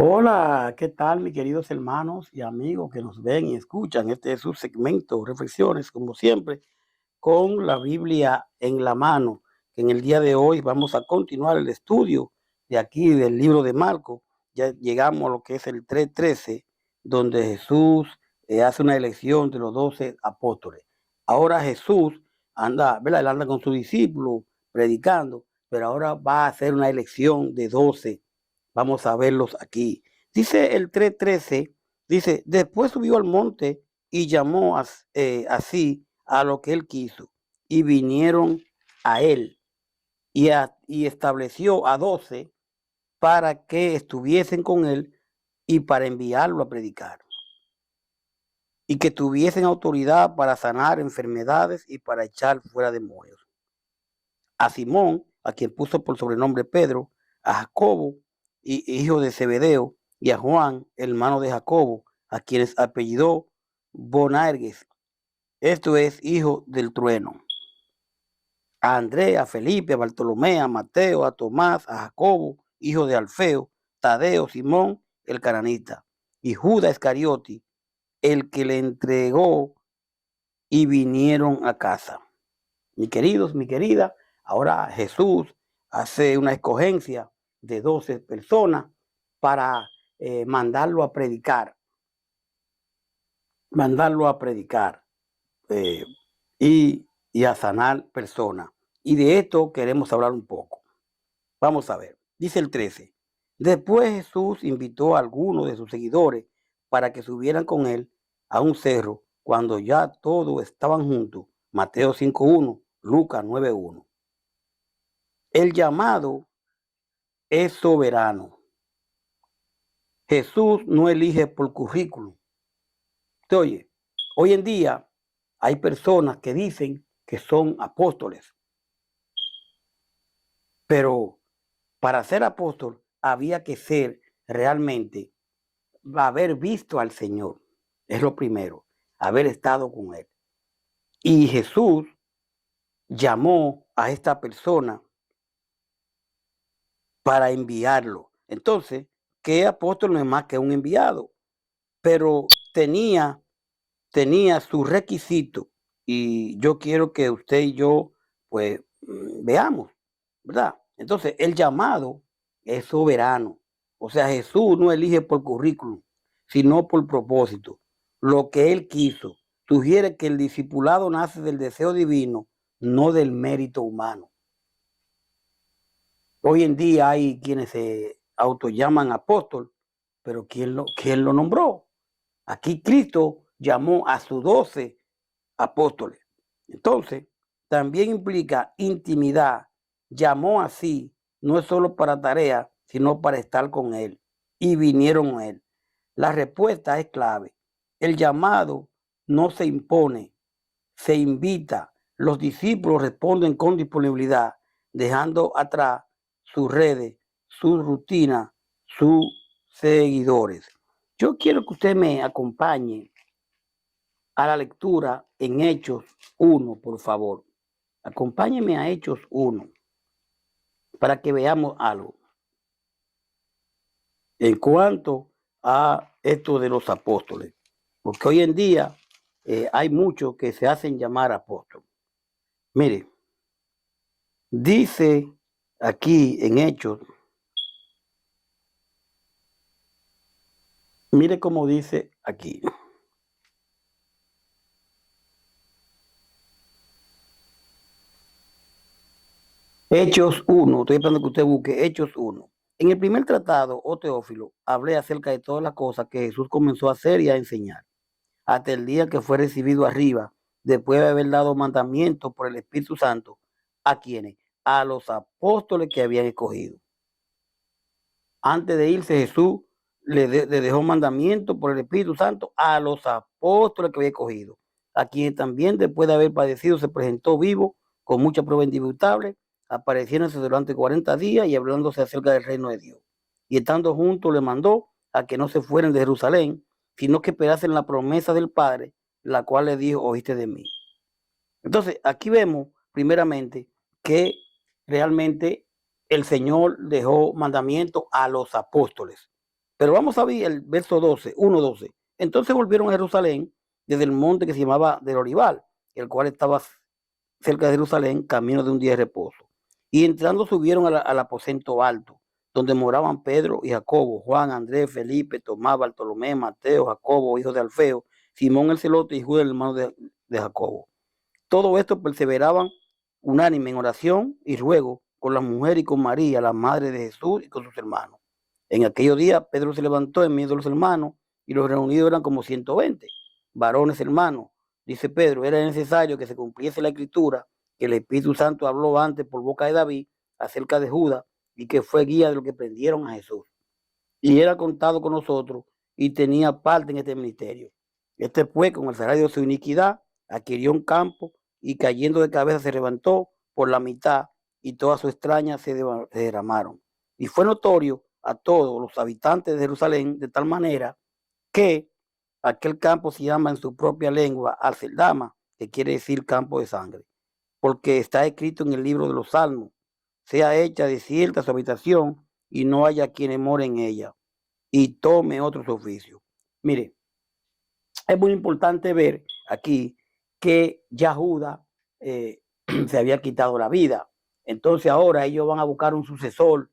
Hola, ¿qué tal, mis queridos hermanos y amigos que nos ven y escuchan? Este es su segmento, Reflexiones, como siempre, con la Biblia en la mano. En el día de hoy vamos a continuar el estudio de aquí del libro de Marcos. Ya llegamos a lo que es el 3:13, donde Jesús hace una elección de los 12 apóstoles. Ahora Jesús anda, ¿verdad? Él anda con sus discípulos predicando, pero ahora va a hacer una elección de 12. Vamos a verlos aquí. Dice el 3:13, dice, después subió al monte y llamó así a lo que él quiso, y vinieron a él, y estableció a 12 para que estuviesen con él y para enviarlo a predicar, y que tuviesen autoridad para sanar enfermedades y para echar fuera demonios. A Simón, a quien puso por sobrenombre Pedro, a Jacobo, hijo de Zebedeo, y a Juan, hermano de Jacobo, a quienes apellidó Boanerges, esto es, hijo del trueno, a Andrea, a Felipe, a Bartolomé, a Mateo, a Tomás, a Jacobo, hijo de Alfeo, Tadeo, Simón, el cananita, y Judas Iscariote, el que le entregó, y vinieron a casa. Mis queridos, mi querida, ahora Jesús hace una escogencia de 12 personas para mandarlo a predicar, mandarlo a predicar eh, y a sanar personas. Y de esto queremos hablar un poco. Vamos a ver. Dice el 13. Después Jesús invitó a algunos de sus seguidores para que subieran con él a un cerro cuando ya todos estaban juntos. Mateo 5:1, Lucas 9:1. El llamado es soberano. Jesús no elige por currículum. ¿Te oye? Hoy en día hay personas que dicen que son apóstoles, pero para ser apóstol había que ser realmente, haber visto al Señor. Es lo primero, haber estado con Él. Y Jesús llamó a esta persona para enviarlo. Entonces, ¿qué apóstol no es más que un enviado? Pero tenía su requisito, y yo quiero que usted y yo pues veamos, ¿verdad? Entonces el llamado es soberano, o sea, Jesús no elige por currículum, sino por propósito. Lo que él quiso sugiere que el discipulado nace del deseo divino, no del mérito humano. Hoy en día hay quienes se autollaman apóstol, pero ¿quién lo nombró? Aquí Cristo llamó a sus 12 apóstoles. Entonces, también implica intimidad. Llamó así, no es solo para tarea, sino para estar con Él. Y vinieron a Él. La respuesta es clave. El llamado no se impone, se invita. Los discípulos responden con disponibilidad, dejando atrás sus redes, su rutina, sus seguidores. Yo quiero que usted me acompañe a la lectura en Hechos 1, por favor. Acompáñeme a Hechos 1 para que veamos algo en cuanto a esto de los apóstoles. Porque hoy en día hay muchos que se hacen llamar apóstoles. Mire, dice aquí en Hechos, mire cómo dice aquí. Hechos 1, estoy esperando que usted busque Hechos 1. En el primer tratado, oh Teófilo, hablé acerca de todas las cosas que Jesús comenzó a hacer y a enseñar, hasta el día que fue recibido arriba, después de haber dado mandamiento por el Espíritu Santo. ¿A quienes? A los apóstoles que habían escogido. Antes de irse, Jesús le dejó mandamiento por el Espíritu Santo a los apóstoles que había escogido, a quienes también después de haber padecido se presentó vivo con mucha prueba indiscutible, apareciéndose durante 40 días y hablándose acerca del reino de Dios. Y estando juntos le mandó a que no se fueran de Jerusalén, sino que esperasen la promesa del Padre, la cual le dijo: oíste de mí. Entonces, aquí vemos primeramente que realmente el Señor dejó mandamiento a los apóstoles. Pero vamos a ver el verso 12, 1:12. Entonces volvieron a Jerusalén desde el monte que se llamaba del Olival, el cual estaba cerca de Jerusalén, camino de un día de reposo. Y entrando subieron al aposento alto, donde moraban Pedro y Jacobo, Juan, Andrés, Felipe, Tomás, Bartolomé, Mateo, Jacobo, hijo de Alfeo, Simón el celote y Judas, el hermano de Jacobo. Todo esto perseveraban unánime en oración y ruego con la mujer y con María, la madre de Jesús, y con sus hermanos. En aquellos días Pedro se levantó en medio de los hermanos, y los reunidos eran como 120 varones hermanos. Dice Pedro, era necesario que se cumpliese la escritura que el Espíritu Santo habló antes por boca de David acerca de Judas, y que fue guía de los que prendieron a Jesús. Y era contado con nosotros y tenía parte en este ministerio. Este fue, con el salario de su iniquidad, adquirió un campo, y cayendo de cabeza se levantó por la mitad, y todas sus extrañas se derramaron. Y fue notorio a todos los habitantes de Jerusalén, de tal manera que aquel campo se llama en su propia lengua Alceldama, que quiere decir campo de sangre, porque está escrito en el libro de los Salmos: sea hecha desierta su habitación, y no haya quien more en ella, y tome otros oficios. Mire, es muy importante ver aquí que ya Judas se había quitado la vida. Entonces ahora ellos van a buscar un sucesor.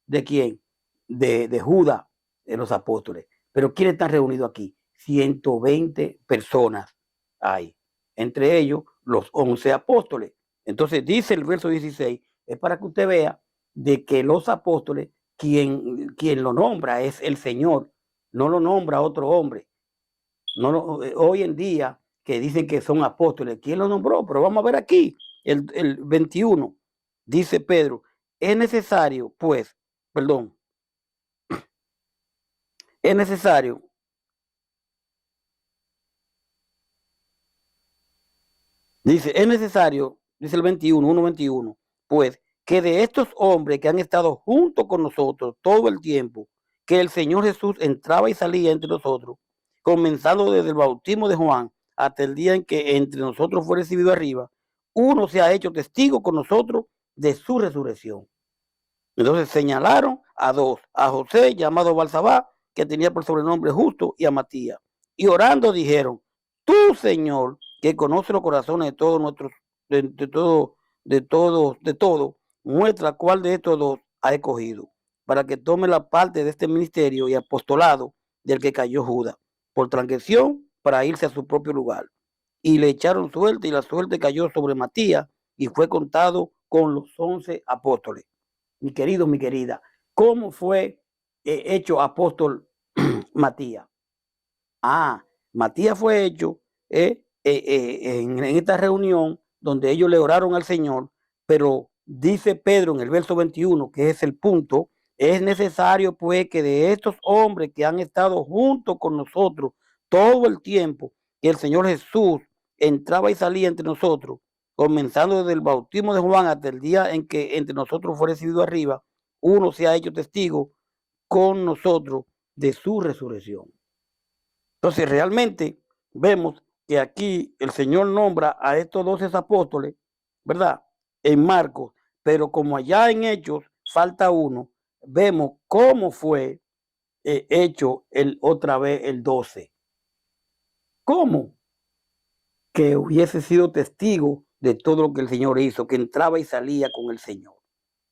¿De quién? De Judas, de los apóstoles. Pero ¿quiénes están reunidos aquí? 120 personas hay. Entre ellos, los 11 apóstoles. Entonces dice el verso 16, es para que usted vea de que los apóstoles, quien lo nombra es el Señor, no lo nombra otro hombre. No, hoy en día que dicen que son apóstoles, ¿quién lo nombró? Pero vamos a ver aquí, el 21, dice Pedro, es necesario, pues, perdón, es necesario, dice el 21, 1:21, pues, que de estos hombres que han estado junto con nosotros todo el tiempo, que el Señor Jesús entraba y salía entre nosotros, comenzando desde el bautismo de Juan hasta el día en que entre nosotros fue recibido arriba, uno se ha hecho testigo con nosotros de su resurrección. Entonces señalaron a dos, a José, llamado Balsabá, que tenía por sobrenombre Justo, y a Matías. Y orando dijeron, tú, Señor, que conoce los corazones de todos nuestros, de todo, muestra cuál de estos dos ha escogido, para que tome la parte de este ministerio y apostolado del que cayó Judas, por transgresión, para irse a su propio lugar. Y le echaron suerte, y la suerte cayó sobre Matías, y fue contado con los 11 apóstoles. Mi querido, mi querida, ¿cómo fue hecho apóstol Matías? Matías fue hecho en esta reunión donde ellos le oraron al Señor, pero dice Pedro en el verso 21, que es el punto, es necesario pues que de estos hombres que han estado junto con nosotros todo el tiempo que el Señor Jesús entraba y salía entre nosotros, comenzando desde el bautismo de Juan hasta el día en que entre nosotros fue recibido arriba, uno se ha hecho testigo con nosotros de su resurrección. Entonces realmente vemos que aquí el Señor nombra a estos 12 apóstoles, ¿verdad? En Marcos, pero como allá en Hechos falta uno, vemos cómo fue hecho otra vez el 12. ¿Cómo? Que hubiese sido testigo de todo lo que el Señor hizo, que entraba y salía con el Señor.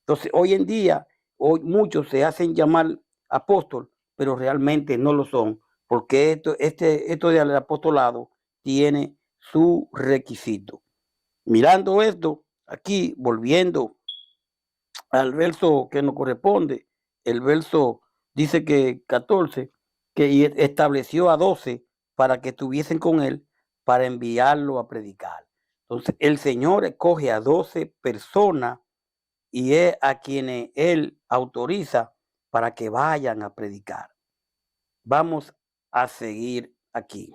Entonces, hoy en día, hoy muchos se hacen llamar apóstol, pero realmente no lo son, porque esto del apostolado tiene su requisito. Mirando esto, aquí, volviendo al verso que nos corresponde, el verso dice que 14, que estableció a 12 para que estuviesen con él, para enviarlo a predicar. Entonces, el Señor escoge a 12 personas y es a quienes él autoriza para que vayan a predicar. Vamos a seguir aquí.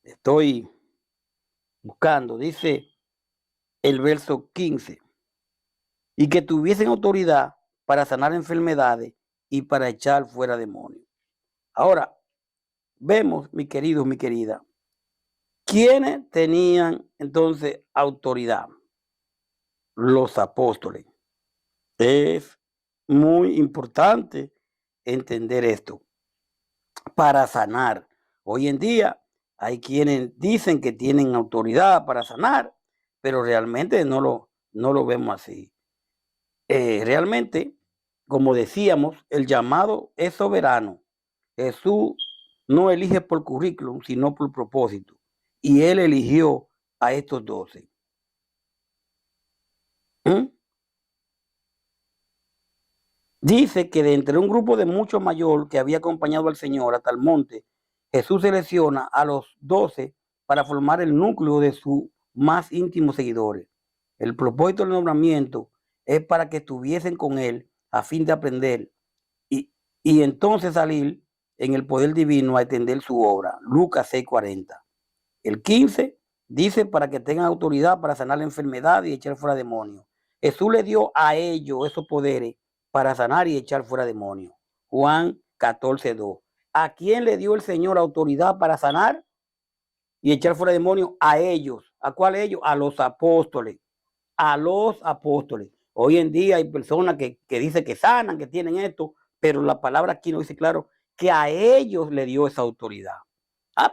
Estoy buscando, dice el verso 15, y que tuviesen autoridad para sanar enfermedades y para echar fuera demonios. Ahora, vemos, mi querido, mi querida, ¿quiénes tenían entonces autoridad? Los apóstoles. Es muy importante entender esto. Para sanar. Hoy en día hay quienes dicen que tienen autoridad para sanar, pero realmente no lo vemos así. Realmente, como decíamos, el llamado es soberano. Jesús no elige por currículum, sino por propósito. Y él eligió a estos 12. ¿Mm? Dice que de entre un grupo de mucho mayor que había acompañado al Señor hasta el monte, Jesús selecciona a los 12 para formar el núcleo de sus más íntimos seguidores. El propósito del nombramiento es para que estuviesen con él a fin de aprender y, y entonces salir en el poder divino a extender su obra. Lucas 6:40. El 15 dice para que tengan autoridad para sanar la enfermedad y echar fuera demonios. Jesús le dio a ellos esos poderes para sanar y echar fuera demonios. Juan 14:2. ¿A quién le dio el Señor autoridad para sanar y echar fuera demonios? A ellos. ¿A cuál ellos? A los apóstoles. A los apóstoles. Hoy en día hay personas que dicen que sanan, que tienen esto, pero la palabra aquí nos dice claro que a ellos le dio esa autoridad.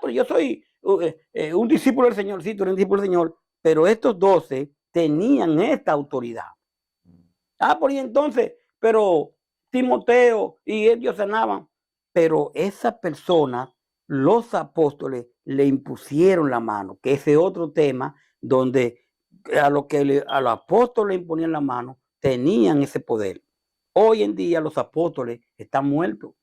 Pero yo soy un discípulo del Señor, sí, tú eres un discípulo del Señor, pero estos 12 tenían esta autoridad. Por y entonces, pero Timoteo y ellos sanaban, pero esas personas, los apóstoles, le impusieron la mano, que ese otro tema donde a los apóstoles le imponían la mano, tenían ese poder. Hoy en día los apóstoles están muertos.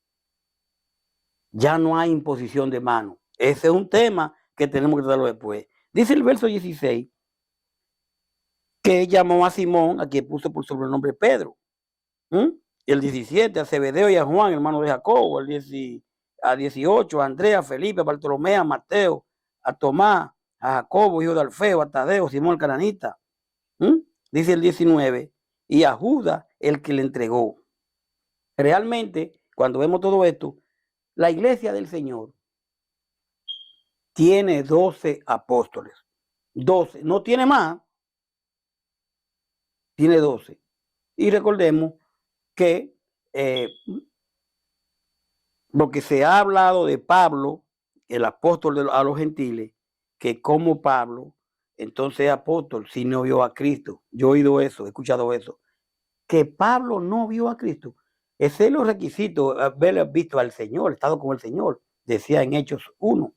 Ya no hay imposición de mano. Ese es un tema que tenemos que tratarlo después. Dice el verso 16 que llamó a Simón, a quien puso por sobrenombre Pedro. El 17 a Zebedeo y a Juan, hermano de Jacobo. A 18 a Andrea, a Felipe, a Bartolomé, a Mateo, a Tomás, a Jacobo, hijo de Alfeo, a Tadeo, Simón el cananita. Dice el 19 y a Judas, el que le entregó. Realmente, cuando vemos todo esto, la iglesia del Señor tiene 12 apóstoles. 12, no tiene más, tiene 12. Y recordemos que lo que se ha hablado de Pablo, el apóstol a los gentiles, que como Pablo, entonces es apóstol, si no vio a Cristo. Yo he oído eso, he escuchado eso. Que Pablo no vio a Cristo. Ese es los requisitos, haber visto al Señor, estado con el Señor, decía en Hechos 1.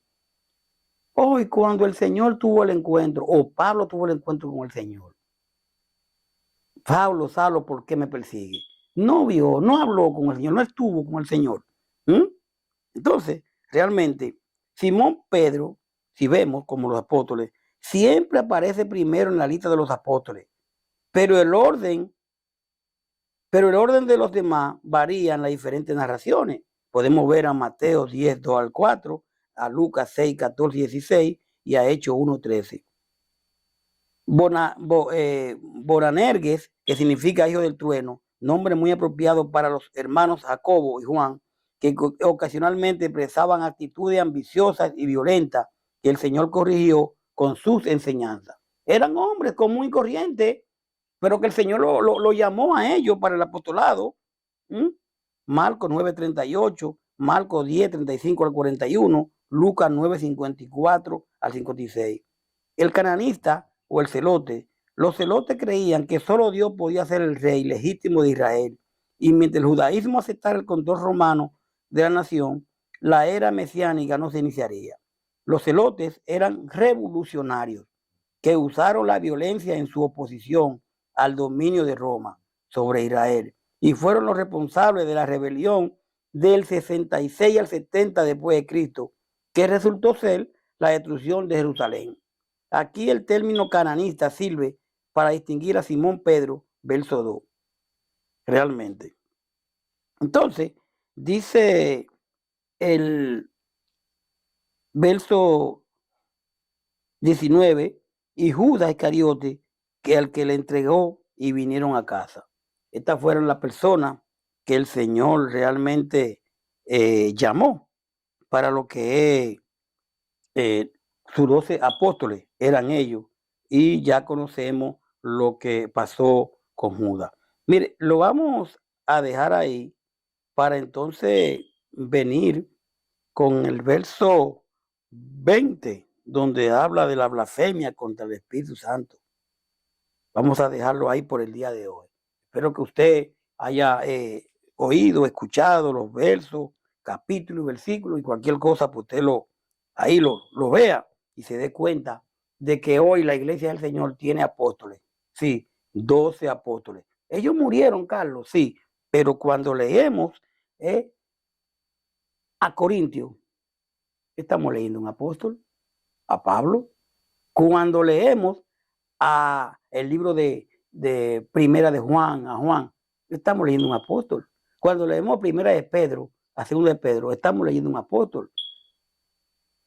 Hoy cuando el Señor tuvo el encuentro, o Pablo tuvo el encuentro con el Señor. Pablo, Saulo, ¿por qué me persigue? No vio, no habló con el Señor, no estuvo con el Señor. Entonces, realmente, Simón Pedro, si vemos como los apóstoles, siempre aparece primero en la lista de los apóstoles, pero el orden de los demás varía en las diferentes narraciones. Podemos ver a Mateo 10, 2 al 4, a Lucas 6, 14 y 16 y a Hechos 1, 13. Boanerges, que significa hijo del trueno, nombre muy apropiado para los hermanos Jacobo y Juan, que ocasionalmente expresaban actitudes ambiciosas y violentas que el Señor corrigió con sus enseñanzas. Eran hombres común y corriente, pero que el Señor lo llamó a ellos para el apostolado. Marcos 9:38, Marcos 10:35 al 41, Lucas 9:54 al 56. El cananista o el celote. Los celotes creían que solo Dios podía ser el rey legítimo de Israel. Y mientras el judaísmo aceptara el control romano de la nación, la era mesiánica no se iniciaría. Los celotes eran revolucionarios que usaron la violencia en su oposición al dominio de Roma sobre Israel y fueron los responsables de la rebelión del 66 al 70 después de Cristo, que resultó ser la destrucción de Jerusalén. Aquí el término cananista sirve para distinguir a Simón Pedro, verso 2. Realmente. Entonces, dice el verso 19, y Judas Iscariote, que al que le entregó y vinieron a casa. Estas fueron las personas que el Señor realmente llamó para lo que sus 12 apóstoles eran ellos, y ya conocemos lo que pasó con Judas. Mire, lo vamos a dejar ahí para entonces venir con el verso 20, donde habla de la blasfemia contra el Espíritu Santo. Vamos a dejarlo ahí por el día de hoy. Espero que usted haya oído, escuchado los versos, capítulos y versículos, y cualquier cosa, pues usted ahí lo vea y se dé cuenta de que hoy la iglesia del Señor tiene apóstoles. Sí, 12 apóstoles. Ellos murieron, Carlos, sí, pero cuando leemos a Corintios, estamos leyendo un apóstol, a Pablo. Cuando leemos a el libro de Primera de Juan, a Juan, estamos leyendo un apóstol. Cuando leemos Primera de Pedro, a Segunda de Pedro, estamos leyendo un apóstol.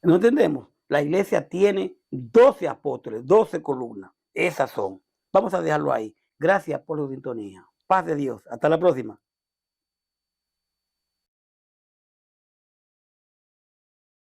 ¿No entendemos? La iglesia tiene 12 apóstoles, 12 columnas. Esas son. Vamos a dejarlo ahí. Gracias por la sintonía. Paz de Dios. Hasta la próxima.